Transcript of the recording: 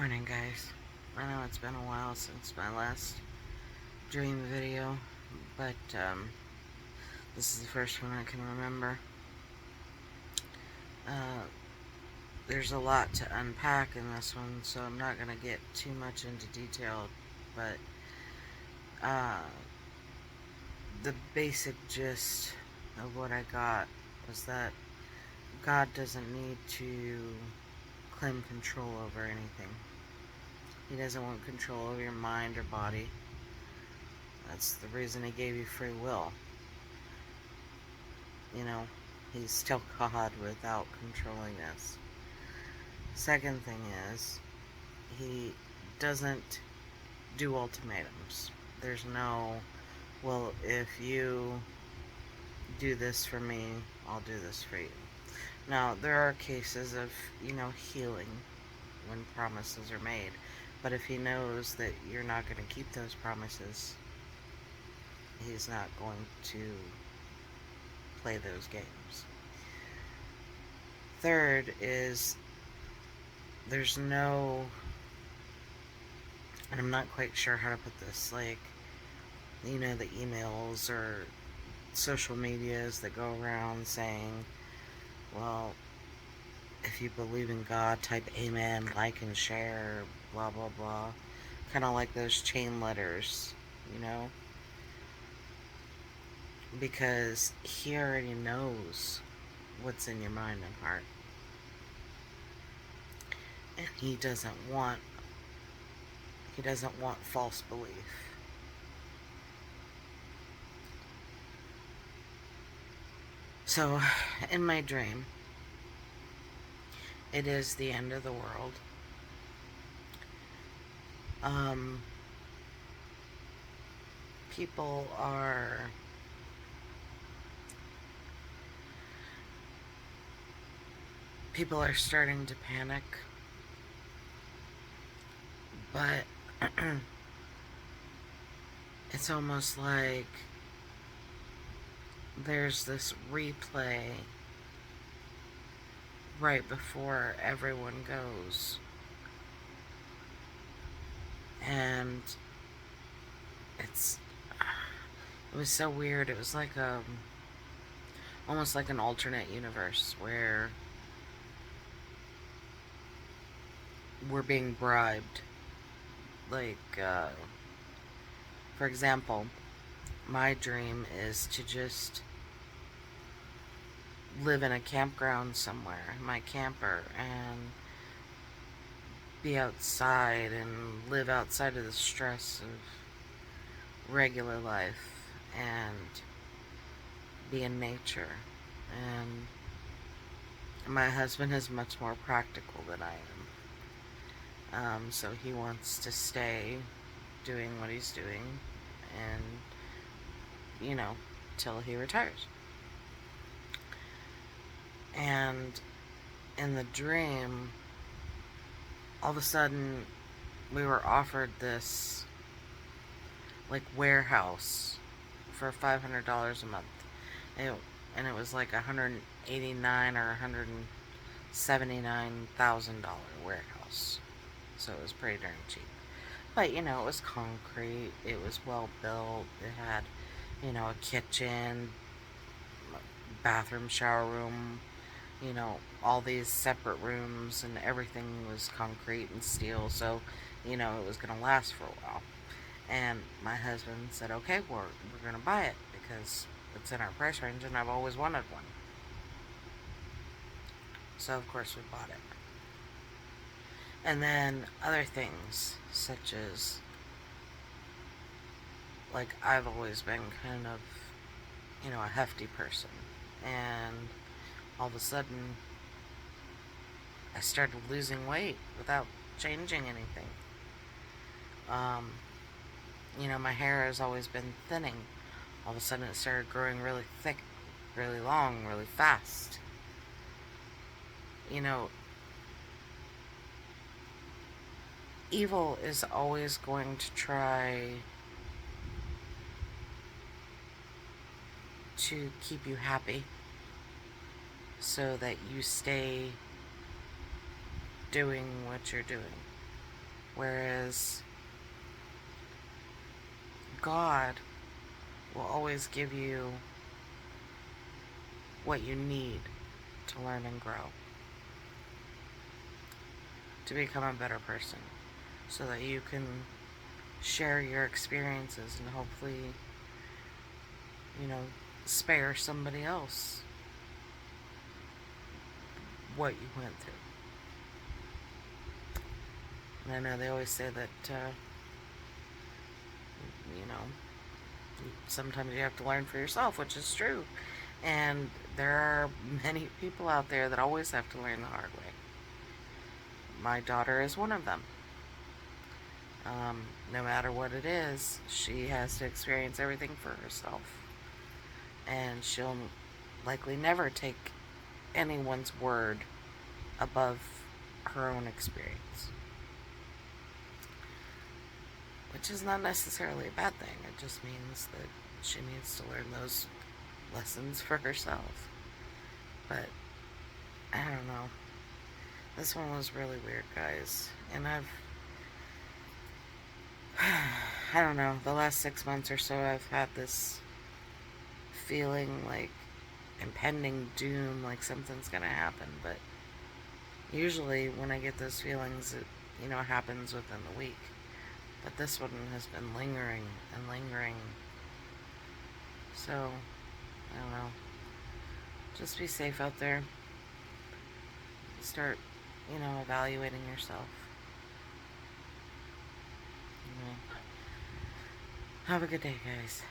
morning, guys. I know it's been a while since my last dream video, but this is the first one I can remember. Uh, there's a lot to unpack in this one, so I'm not going to get too much into detail, but uh, the basic gist of what I got was that God doesn't need to claim control over anything. He doesn't want control over your mind or body. That's the reason he gave you free will. You know, he's still God without controlling us. Second thing is, he doesn't do ultimatums. There's no, well, if you do this for me, I'll do this for you. Now, there are cases of, healing when promises are made. But if he knows that you're not going to keep those promises, he's not going to play those games. Third is, there's no, and I'm not quite sure how to put this, like, the emails or social medias that go around saying, well, if you believe in God, type amen, like and share, blah, blah, blah. Kind of like those chain letters, you know? Because he already knows what's in your mind and heart. And he doesn't want false belief. So, in my dream, it is the end of the world. Um, people are starting to panic, but it's almost like there's this replay right before everyone goes. And it was so weird. It was like almost like an alternate universe where we're being bribed. Like, for example, my dream is to just live in a campground somewhere, my camper, and be outside and live outside of the stress of regular life and be in nature. And my husband is much more practical than I am. So he wants to stay doing what he's doing and, till he retires. And in the dream, all of a sudden, we were offered this, like, warehouse for $500 a month. And it was like $189,000 or $179,000 warehouse. So it was pretty darn cheap. But, it was concrete. It was well built. It had, a kitchen, bathroom, shower room, all these separate rooms, and everything was concrete and steel. So, it was going to last for a while. And my husband said, okay, we're going to buy it because it's in our price range and I've always wanted one. So, of course, we bought it. And then other things, such as, like, I've always been kind of, a hefty person. And all of a sudden, I started losing weight without changing anything. My hair has always been thinning. All of a sudden, it started growing really thick, really long, really fast. Evil is always going to try to keep you happy so that you stay doing what you're doing. Whereas God will always give you what you need to learn and grow, to become a better person, so that you can share your experiences and hopefully, you know, spare somebody else what you went through. And I know they always say that, you know, sometimes you have to learn for yourself, which is true. And there are many people out there that always have to learn the hard way. My daughter is one of them. No matter what it is, she has to experience everything for herself. And she'll likely never take anyone's word above her own experience. Which is not necessarily a bad thing. It just means that she needs to learn those lessons for herself. But I don't know. This one was really weird, guys. And I don't know, the last 6 months or so, I've had this feeling like impending doom, like something's gonna happen. But usually when I get those feelings, it, happens within the week. But this one has been lingering and lingering. So, I don't know. Just be safe out there. Start, evaluating yourself. Have a good day, guys.